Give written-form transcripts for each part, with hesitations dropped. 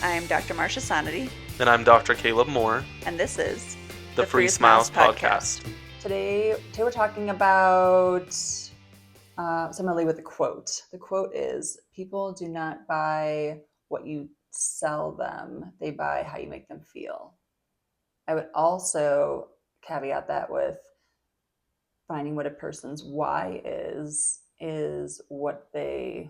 I'm Dr. Marcia Sonity. And I'm Dr. Caleb Moore. And this is the Free Smiles Podcast. Today we're talking about, so I'm going to lead with a quote. The quote is, people do not buy what you sell them. They buy how you make them feel. I would also caveat that with finding what a person's why is what they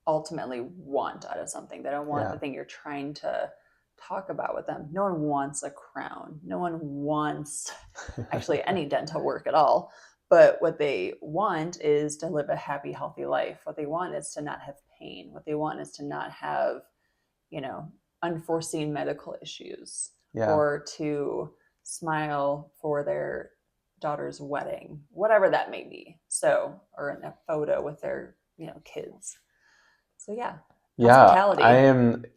ultimately want out of something. They don't want the thing you're trying to talk about with them. No one wants a crown. No one wants actually any dental work at all. But what they want is to live a happy, healthy life. What they want is to not have pain. What they want is to not have, unforeseen medical issues, or to smile for their daughter's wedding, whatever that may be. So, or in a photo with their, kids. So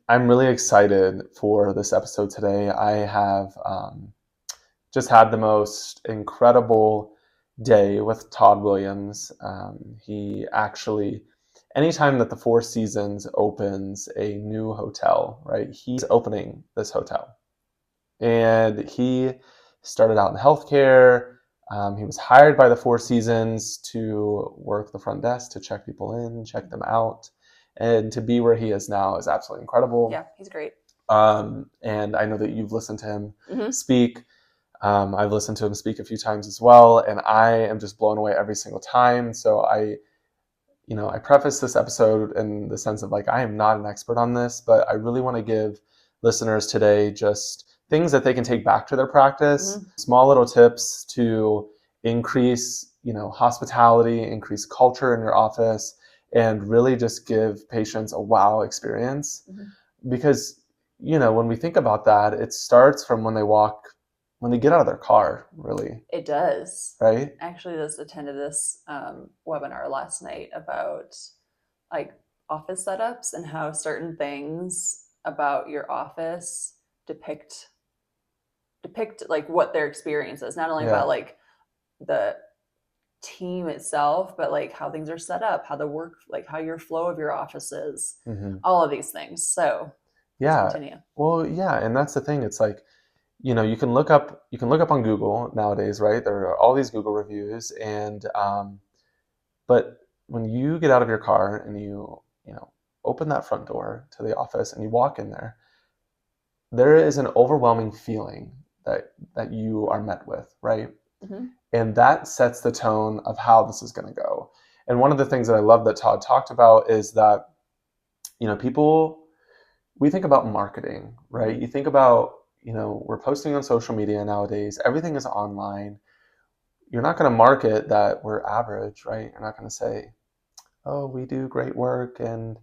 I'm really excited for this episode today. I have just had the most incredible day with Todd Williams. He actually, anytime that the Four Seasons opens a new hotel, right, he's opening this hotel. And he started out in healthcare. He was hired by the Four Seasons to work the front desk, to check people in, check them out. And to be where he is now is absolutely incredible. Yeah, he's great. And I know that you've listened to him speak. I've listened to him speak a few times as well, and I am just blown away every single time. So I preface this episode in the sense of I am not an expert on this, but I really want to give listeners today just things that they can take back to their practice, small little tips to increase, hospitality, increase culture in your office, and really just give patients a wow experience. Because, when we think about that, it starts from when they get out of their car, really. It does. Right? Actually, just attended this webinar last night about office setups and how certain things about your office depict what their experience is. Not only about the team itself, but how things are set up, how the work, how your flow of your office is, all of these things. So continue. Well, yeah, and that's the thing. It's you can look up on Google nowadays, right? There are all these Google reviews, and but when you get out of your car and you open that front door to the office and you walk in there is an overwhelming feeling that you are met with, right? And that sets the tone of how this is going to go. And one of the things that I love that Todd talked about is that, we think about marketing, right? You think about, we're posting on social media nowadays. Everything is online. You're not going to market that we're average, right? You're not going to say, oh, we do great work, and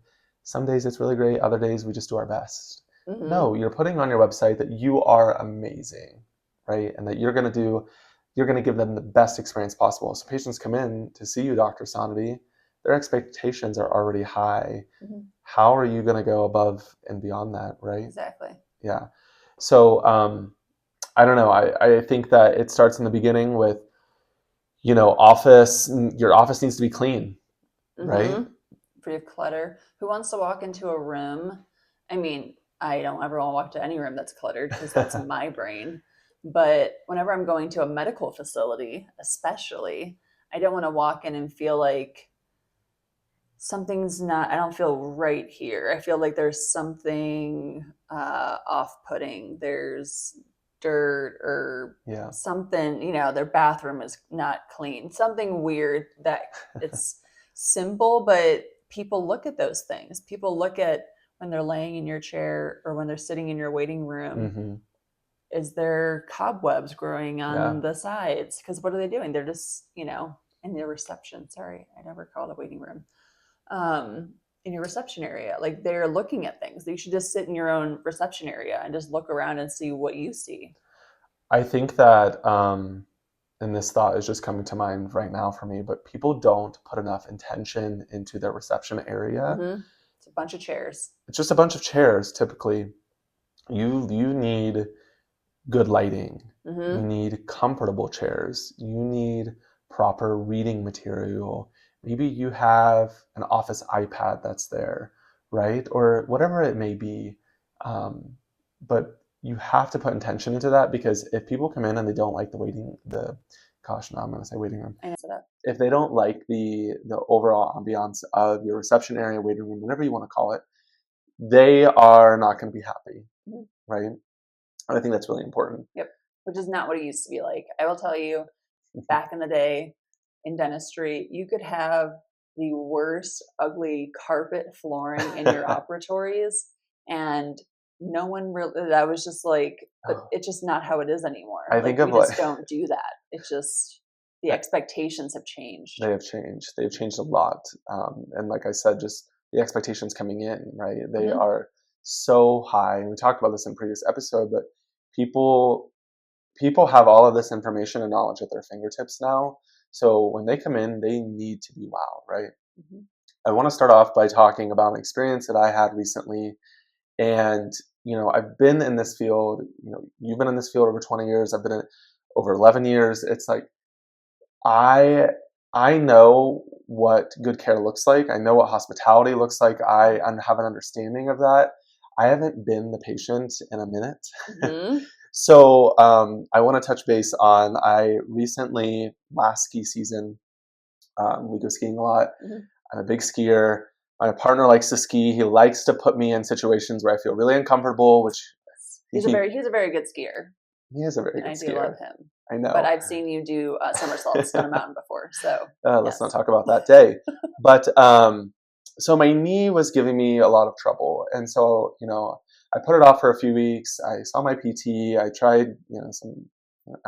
some days it's really great. Other days we just do our best. No, you're putting on your website that you are amazing, right? And that you're going to give them the best experience possible. So patients come in to see you, Dr. Sonity, their expectations are already high. How are you going to go above and beyond that, right? Exactly. Yeah. So I don't know. I think that it starts in the beginning with, your office needs to be clean, right? Free of clutter. Who wants to walk into a room? I mean, I don't ever want to walk to any room that's cluttered because that's my brain. But whenever I'm going to a medical facility, especially, I don't want to walk in and feel like I don't feel right here. I feel like there's something off-putting. There's dirt or something, their bathroom is not clean. Something weird that it's simple, but people look at those things. People look at when they're laying in your chair or when they're sitting in your waiting room. Is there cobwebs growing on the sides? Because what are they doing? They're just, in your reception. Sorry, I never called it a waiting room. In your reception area, they're looking at things. You should just sit in your own reception area and just look around and see what you see. I think that, and this thought is just coming to mind right now for me, but people don't put enough intention into their reception area. It's a bunch of chairs. It's just a bunch of chairs. Typically, you need good lighting. You need comfortable chairs. You need proper reading material. Maybe you have an office iPad that's there, right? Or whatever it may be. But you have to put intention into that, because if people come in and they don't like gosh, now I'm going to say waiting room. I know that. If they don't like the overall ambiance of your reception area, waiting room, whatever you want to call it, they are not going to be happy, right? And I think that's really important. Yep. Which is not what it used to be like. I will tell you, back in the day in dentistry, you could have the worst, ugly carpet flooring in your operatories, and no one really, that was just like, but it's just not how it is anymore. I like, think we of just don't do that. It's just, the expectations have changed. They have changed. They've changed a lot. And like I said, just the expectations coming in, right? They are so high. And we talked about this in a previous episode, but people have all of this information and knowledge at their fingertips now. So when they come in, they need to be wow, right? I want to start off by talking about an experience that I had recently. And, I've been in this field, you've been in this field over 20 years. I've been in it over 11 years. It's like, I know what good care looks like. I know what hospitality looks like. I have an understanding of that. I haven't been the patient in a minute. So I want to touch base on, I recently, last ski season, we go skiing a lot. I'm a big skier. My partner likes to ski. He likes to put me in situations where I feel really uncomfortable, which he's a very good skier. He is a very good skier. I do love him. I know. But I've seen you do somersaults on a mountain before, so. Let's not talk about that day. But so my knee was giving me a lot of trouble. And so, I put it off for a few weeks. I saw my PT. I tried, some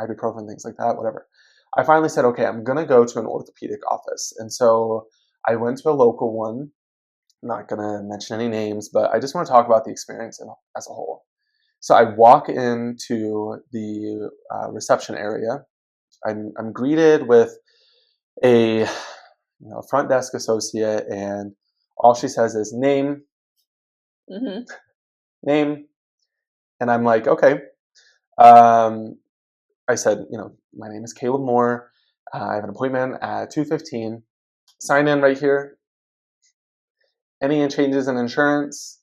ibuprofen, things like that, whatever. I finally said, okay, I'm going to go to an orthopedic office. And so I went to a local one. I'm not going to mention any names, but I just want to talk about the experience as a whole. So I walk into the reception area. I'm greeted with a front desk associate, and all she says is name, name, and I'm like, okay. I said, my name is Caleb Moore. I have an appointment at 2:15. Sign in right here. Any changes in insurance?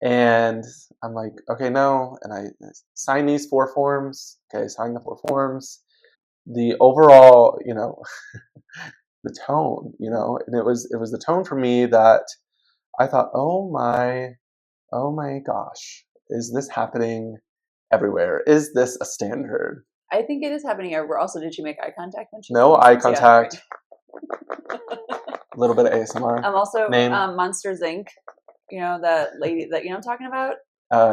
And I'm like, okay, no. And I sign these 4 forms. Okay, sign the 4 forms. The overall, the tone, and it was the tone for me that I thought, oh my gosh, is this happening everywhere? Is this a standard? I think it is happening everywhere. Also, did you make eye contact when she? No eye contact. A little bit of ASMR. I'm also Monsters Inc. That lady that I'm talking about.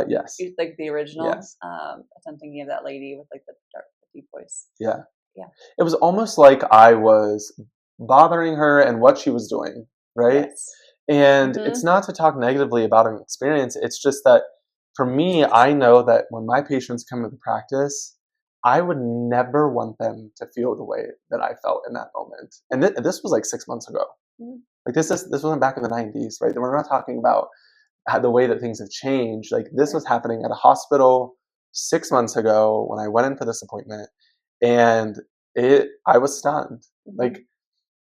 Yes. She's like the original. Yes. I'm thinking of that lady with like the dark, deep voice. Yeah. Yeah. It was almost like I was bothering her and what she was doing, right? Yes. And it's not to talk negatively about an experience. It's just that for me, I know that when my patients come to the practice, I would never want them to feel the way that I felt in that moment. And this was like 6 months ago. Like this wasn't back in the 90s, right? We're not talking about the way that things have changed. Like this was happening at a hospital 6 months ago when I went in for this appointment, and I was stunned. Like,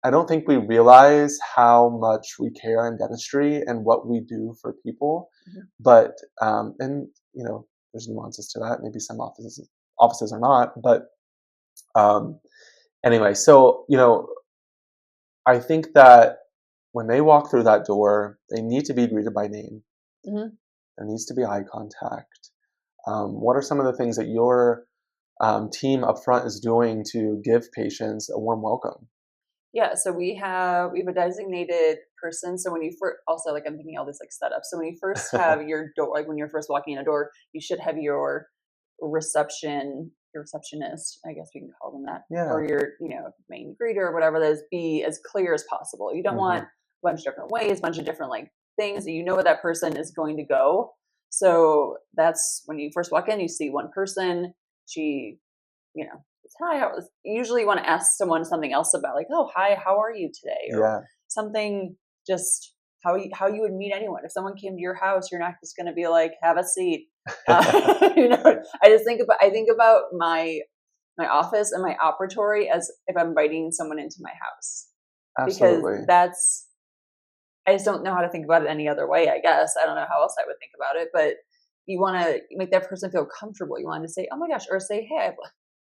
I don't think we realize how much we care in dentistry and what we do for people. But and there's nuances to that. Maybe some offices are not, but anyway, so I think that when they walk through that door, they need to be greeted by name. There needs to be eye contact. What are some of the things that your team up front is doing to give patients a warm welcome? Yeah, so we have a designated person. So when you first, also like I'm thinking all this like setup. So when you first have your door, like when you're first walking in a door, you should have your receptionist, I guess we can call them that, or your main greeter or whatever that is, be as clear as possible. You don't want a bunch of different ways, a bunch of different like things that where that person is going to go. So that's when you first walk in, you see one person. She, hi. Usually you want to ask someone something else about, like, oh, hi, how are you today, or something. Just how you would meet anyone. If someone came to your house, you're not just going to be like, have a seat. I think about my office and my operatory as if I'm inviting someone into my house. Absolutely. Because I just don't know how to think about it any other way, I guess. I don't know how else I would think about it, but you want to make that person feel comfortable. You want to say, oh my gosh, or say, hey, I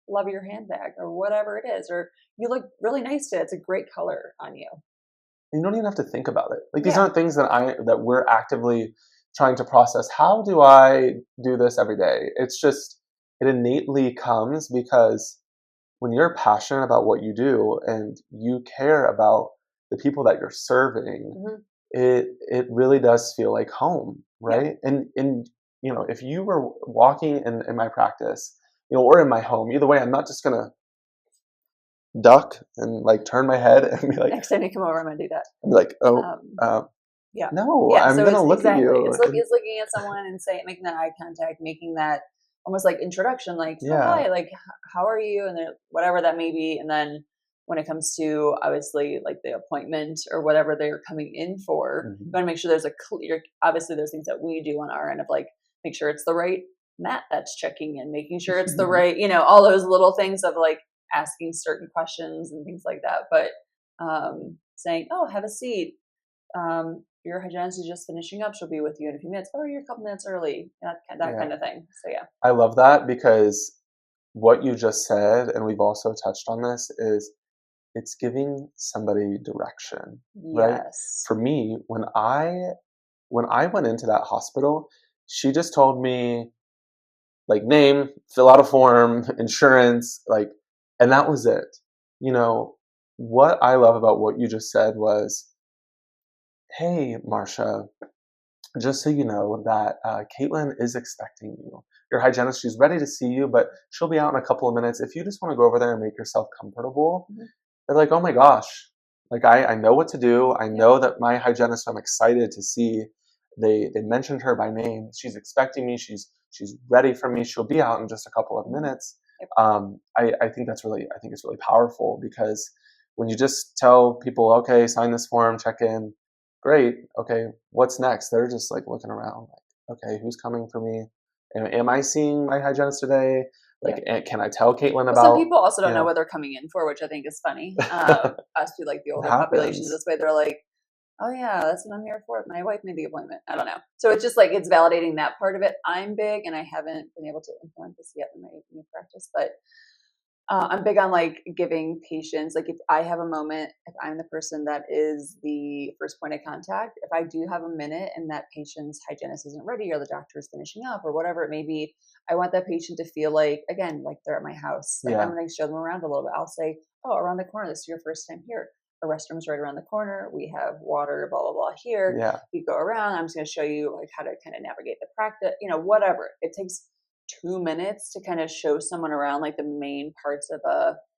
love your handbag, or whatever it is, or you look really nice today. It's a great color on you. You don't even have to think about it. Like, these Yeah. aren't things that we're actively trying to process. How do I do this every day? It's just, it innately comes because when you're passionate about what you do and you care about the people that you're serving, Mm-hmm. it really does feel like home, Yeah. right? And if you were walking in my practice, or in my home, either way, I'm not just gonna duck and like turn my head and be like, Next time you come over, I'm gonna do that. oh, Um, yeah. no, Yeah. I'm So gonna it's look at exactly, you. it's looking at someone and making that eye contact, making that almost like introduction, like, oh, Yeah. hi, like, how are you? And then whatever that may be. And then when it comes to obviously like the appointment or whatever they're coming in for, you want to make sure there's a clear, obviously there's things that we do on our end of like, make sure it's the right mat that's checking in, making sure it's the right, all those little things of like asking certain questions and things like that. But saying, oh, have a seat. Your hygienist is just finishing up. She'll be with you in a few minutes. Oh, you're a couple minutes early. That Yeah. kind of thing. So yeah. I love that, because what you just said, and we've also touched on this, is it's giving somebody direction, right? Yes. For me, when I went into that hospital, she just told me, like, name, fill out a form, insurance, like, and that was it. What I love about what you just said was, hey, Marcia, just so you know that Caitlin is expecting you. Your hygienist, she's ready to see you, but she'll be out in a couple of minutes. If you just want to go over there and make yourself comfortable, they're like, oh my gosh, like, I know what to do. I know that my hygienist, I'm excited to see. They mentioned her by name. She's expecting me. She's ready for me. She'll be out in just a couple of minutes. I think it's really powerful, because when you just tell people, okay, sign this form, check in, great, okay, what's next? They're just like looking around, like, okay, who's coming for me? Am I seeing my hygienist today? Like, can I tell Caitlin Well, some about? people also don't know what they're coming in for, which I think is funny. Us to like the It older populations happens. this way, they're like, oh yeah, that's what I'm here for. My wife made the appointment. I don't know. So it's just like, it's validating that part of it. I'm big, and I haven't been able to implement this yet in my new practice, but I'm big on like giving patients, like if I have a moment, if I'm the person that is the first point of contact, if I do have a minute and that patient's hygienist isn't ready, or the doctor is finishing up, or whatever it may be, I want that patient to feel like, again, like they're at my house. Like, I'm going to show them around a little bit. I'll say, oh, around the corner, this is your first time here. The restroom's right around the corner. We have water, blah, blah, blah here. Yeah. We go around. I'm just going to show you like how to kind of navigate the practice, whatever. It takes 2 minutes to kind of show someone around like the main parts of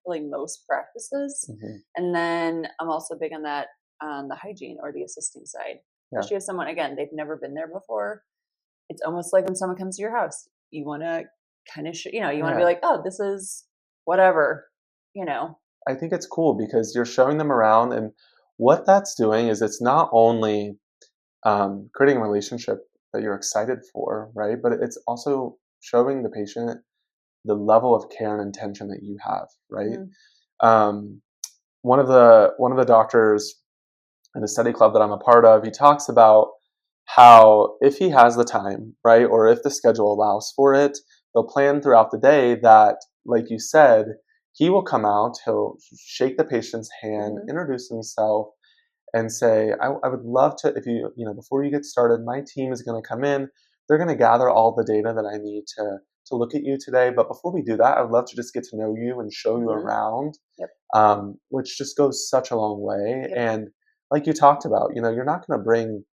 really most practices. And then I'm also big on that, on the hygiene or the assisting side, especially if someone, again, they've never been there before. It's almost like when someone comes to your house, you want to kind of you want to be like, oh, this is whatever. I think it's cool because you're showing them around, and what that's doing is it's not only creating a relationship that you're excited for, right? But it's also showing the patient the level of care and attention that you have, right? One of the doctors in the study club that I'm a part of, he talks about how if he has the time, right, or if the schedule allows for it, they'll plan throughout the day that, like you said, he will come out, he'll shake the patient's hand, introduce himself, and say, I would love to, if before you get started, my team is going to come in. They're going to gather all the data that I need to look at you today. But before we do that, I'd love to just get to know you and show you around, which just goes such a long way. And like you talked about, you're not going to bring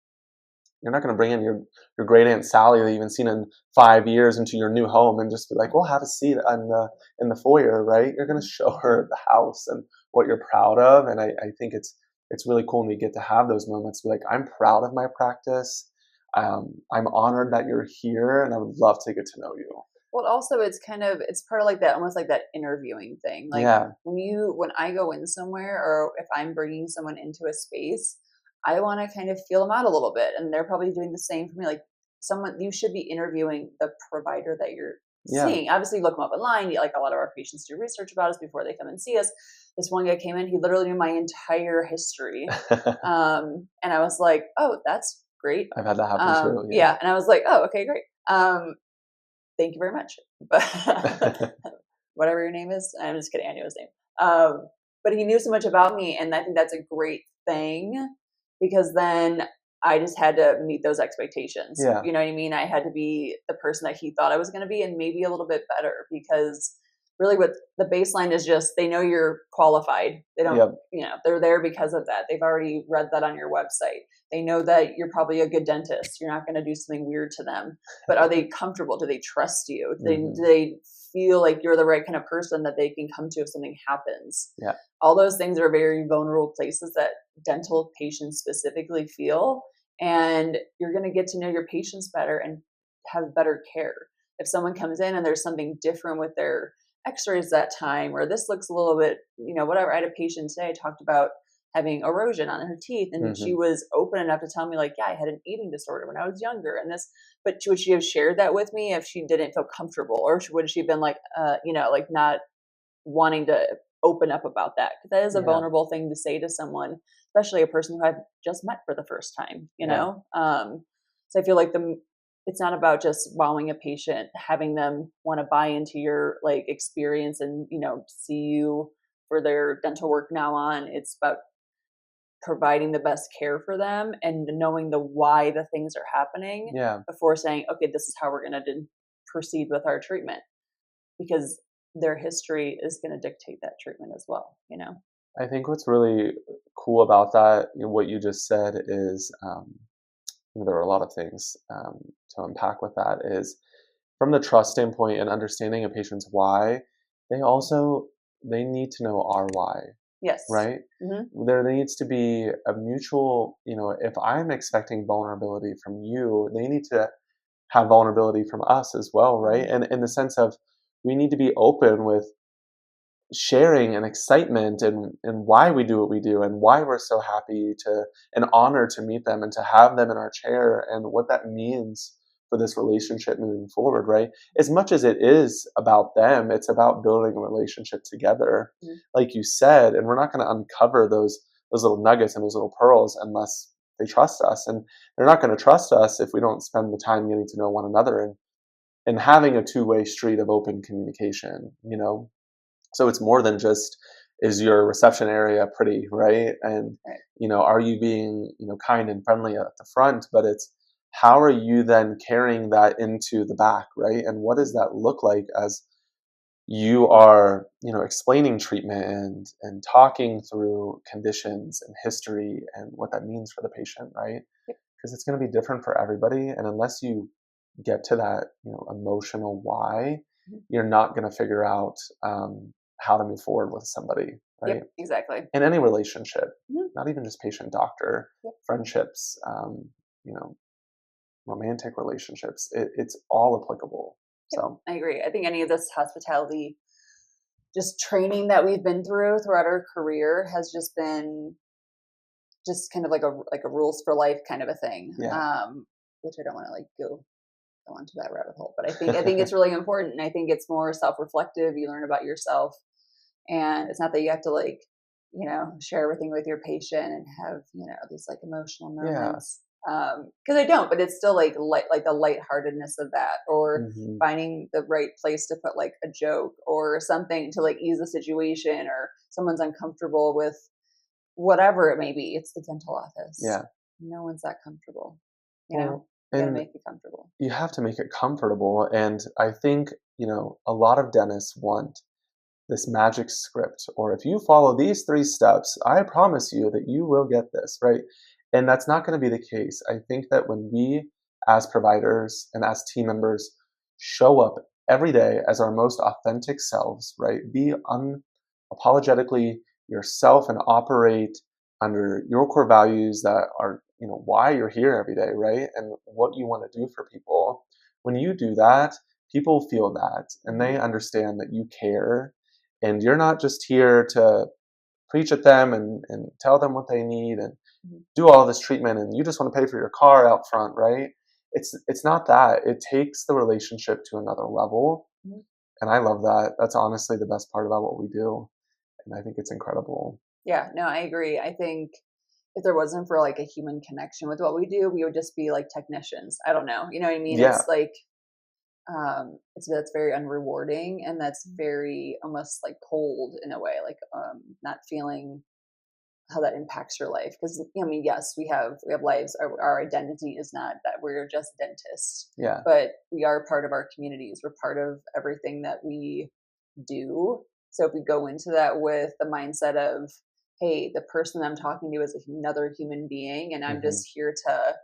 in your great Aunt Sally that you haven't seen in 5 years into your new home and just be like, well, have a seat in the foyer, right? You're going to show her the house and what you're proud of. And I think it's really cool when we get to have those moments. Be like, I'm proud of my practice. I'm honored that you're here, and I would love to get to know you. Well, also it's part of like that, almost like that interviewing thing. Like when I go in somewhere, or if I'm bringing someone into a space, I want to kind of feel them out a little bit, and they're probably doing the same for me. Like, you should be interviewing the provider that you're seeing. Obviously, you look them up online. Like, a lot of our patients do research about us before they come and see us. This one guy came in, he literally knew my entire history. And I was like, oh, that's great. I've had that happen too. Yeah. And I was like, oh, okay, great. Um, Thank you very much. But whatever your name is, I'm just kidding. I knew his name. But he knew so much about me, and I think that's a great thing because then I just had to meet those expectations. Yeah. You know what I mean? I had to be the person that he thought I was going to be, and maybe a little bit better because really what the baseline is just they know you're qualified. They don't, Yep. they're there because of that. They've already read that on your website. They know that you're probably a good dentist. You're not going to do something weird to them. But are they comfortable? Do they trust you? Do they feel like you're the right kind of person that they can come to if something happens? Yeah. All those things are very vulnerable places that dental patients specifically feel. And you're going to get to know your patients better and have better care. If someone comes in and there's something different with their x-rays that time, or this looks a little bit, whatever. I had a patient today, I talked about having erosion on her teeth, and she was open enough to tell me, like, yeah, I had an eating disorder when I was younger, and this, but would she have shared that with me if she didn't feel comfortable, or would she have been like, like not wanting to open up about that? Because that is a vulnerable thing to say to someone, especially a person who I've just met for the first time, so I feel like it's not about just wowing a patient, having them want to buy into your like experience and, see you for their dental work now on. It's about providing the best care for them and knowing the why the things are happening before saying, okay, this is how we're going to proceed with our treatment, because their history is going to dictate that treatment as well. I think what's really cool about that, what you just said is, there are a lot of things to unpack with that, is from the trust standpoint and understanding a patient's why, they need to know our why. Yes. Right? There needs to be a mutual, if I'm expecting vulnerability from you, they need to have vulnerability from us as well, right? And in the sense of we need to be open with sharing and excitement and why we do what we do and why we're so happy to and honored to meet them and to have them in our chair and what that means for this relationship moving forward, right? As much as it is about them, it's about building a relationship together, like you said, and we're not going to uncover those little nuggets and those little pearls unless they trust us, and they're not going to trust us if we don't spend the time getting to know one another and having a two-way street of open communication, So it's more than just, is your reception area pretty, right? And, are you being, kind and friendly at the front? But it's, how are you then carrying that into the back, right? And what does that look like as you are, explaining treatment and talking through conditions and history and what that means for the patient, right? Because it's going to be different for everybody. And unless you get to that, emotional why, you're not going to figure out how to move forward with somebody, right? Yep, exactly. In any relationship, not even just patient-doctor, friendships, romantic relationships, it's all applicable. So I agree. I think any of this hospitality, just training that we've been throughout our career has just been just kind of like a rules for life kind of a thing. Which I don't want to like go into that rabbit hole, but I think it's really important. And I think it's more self-reflective. You learn about yourself, and it's not that you have to like, share everything with your patient and have, these like emotional moments. Because I don't, but it's still like the lightheartedness of that, or finding the right place to put like a joke or something to like ease the situation, or someone's uncomfortable with whatever it may be. It's the dental office. No one's that comfortable. You gotta make it comfortable. You have to make it comfortable, and I think a lot of dentists want this magic script, or if you follow these 3 steps, I promise you that you will get this, right? And that's not going to be the case. I think that when we, as providers and as team members, show up every day as our most authentic selves, right? Be unapologetically yourself and operate under your core values that are, why you're here every day, right? And what you want to do for people. When you do that, people feel that and they understand that you care, and you're not just here to preach at them and tell them what they need and do all this treatment and you just want to pay for your car out front, right? It's not that. It takes the relationship to another level. And I love that. That's honestly the best part about what we do. And I think it's incredible. Yeah, no, I agree. I think if there wasn't for like a human connection with what we do, we would just be like technicians. I don't know. You know what I mean? Yeah. It's like that's very unrewarding, and that's very almost like cold in a way, like not feeling how that impacts your life. Because I mean, yes, we have lives. Our identity is not that we're just dentists, Yeah. but we are part of our communities. We're part of everything that we do. So if we go into that with the mindset of, hey, the person I'm talking to is another human being, and I'm just here to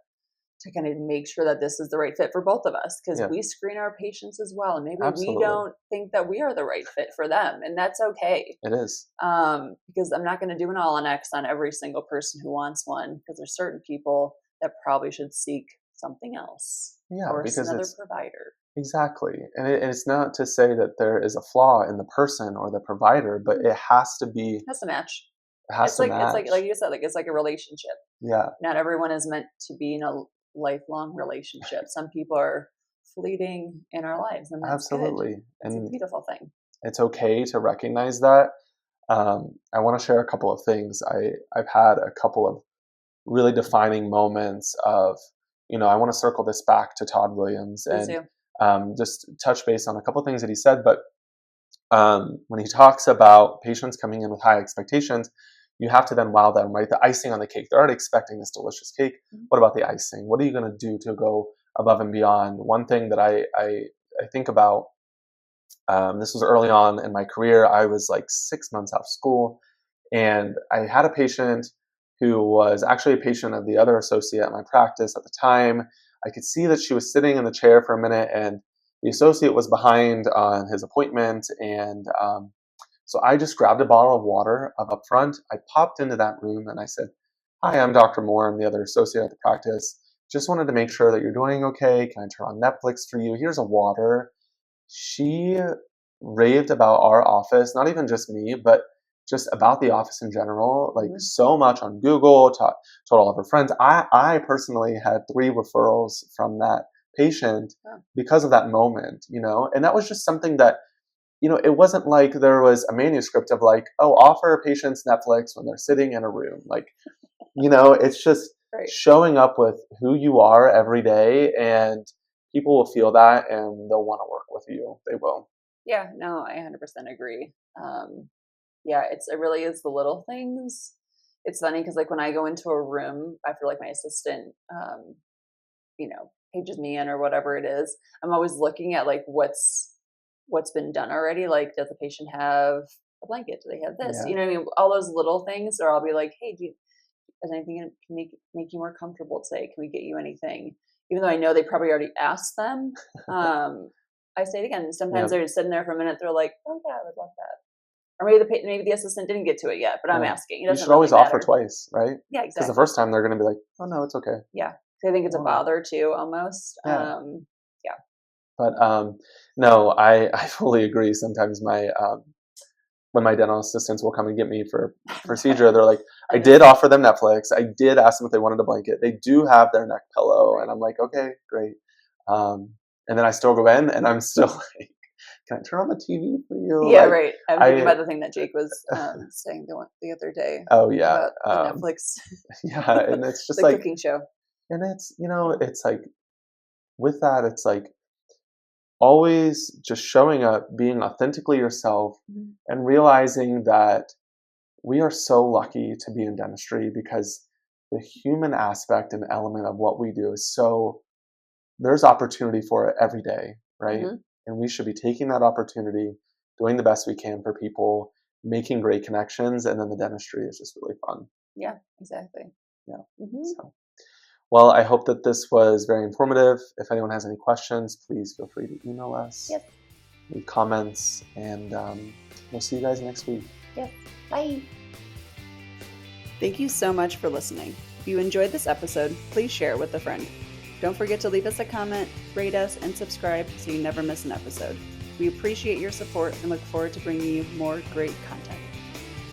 kind of make sure that this is the right fit for both of us, because we screen our patients as well, and maybe we don't think that we are the right fit for them, and that's okay. It is. Because I'm not going to do an all-on-X on every single person who wants one, because there's certain people that probably should seek something else, or because another provider. Exactly. And it's not to say that there is a flaw in the person or the provider, but it has to be. It has to match. It has to match. It's like you said, like it's like a relationship. Yeah. Not everyone is meant to be in a lifelong relationship. Some people are fleeting in our lives, and that's absolutely good. It's a beautiful thing. It's okay to recognize that. I want to share a couple of things. I've had a couple of really defining moments of, I want to circle this back to Todd Williams and just touch base on a couple of things that he said. But when he talks about patients coming in with high expectations, you have to then wow them, right? The icing on the cake. They're already expecting this delicious cake. What about the icing? What are you going to do to go above and beyond? One thing that I think about, this was early on in my career. I was like 6 months out of school, and I had a patient who was actually a patient of the other associate at my practice at the time. I could see that she was sitting in the chair for a minute, and the associate was behind on his appointment, and so I just grabbed a bottle of water up front. I popped into that room and I said, "Hi, I'm Dr. Moore. I'm the other associate at the practice. Just wanted to make sure that you're doing okay. Can I turn on Netflix for you? Here's a water." She raved about our office, not even just me, but just about the office in general, like so much on Google, told all of her friends. I personally had 3 referrals from that patient because of that moment, and that was just something that, it wasn't like there was a manuscript of like, oh, offer patients Netflix when they're sitting in a room. Like, it's just showing up with who you are every day, and people will feel that and they'll want to work with you. They will. Yeah, no, I 100% agree. It really is the little things. It's funny because like when I go into a room after like my assistant, pages me in or whatever it is, I'm always looking at like what's been done already. Like, does the patient have a blanket? Do they have this? Yeah. You know what I mean? All those little things, or I'll be like, hey, is anything going to make you more comfortable today? Can we get you anything? Even though I know they probably already asked them, I say it again. Sometimes they're just sitting there for a minute. They're like, oh yeah, I would love that. Or maybe the assistant didn't get to it yet, but I'm asking. You should always offer twice, right? Yeah, exactly. Because the first time they're going to be like, oh no, it's okay. Yeah, I think it's a bother too, almost. Yeah. But no, I fully agree. Sometimes when my dental assistants will come and get me for procedure, they're like, I did offer them Netflix. I did ask them if they wanted a blanket. They do have their neck pillow. And I'm like, okay, great. And then I still go in and I'm still like, can I turn on the TV for you? Yeah, right. I'm thinking about the thing that Jake was saying the other day. Oh, yeah. About the Netflix. Yeah, and it's just the like cooking show. And it's, it's like, with that, it's like always just showing up, being authentically yourself, and realizing that we are so lucky to be in dentistry because the human aspect and element of what we do is there's opportunity for it every day, right? And we should be taking that opportunity, doing the best we can for people, making great connections, and then the dentistry is just really fun. Yeah, exactly. Yeah. So, well, I hope that this was very informative. If anyone has any questions, please feel free to email us. Yes. Leave comments, and we'll see you guys next week. Yes. Bye. Thank you so much for listening. If you enjoyed this episode, please share it with a friend. Don't forget to leave us a comment, rate us, and subscribe so you never miss an episode. We appreciate your support and look forward to bringing you more great content.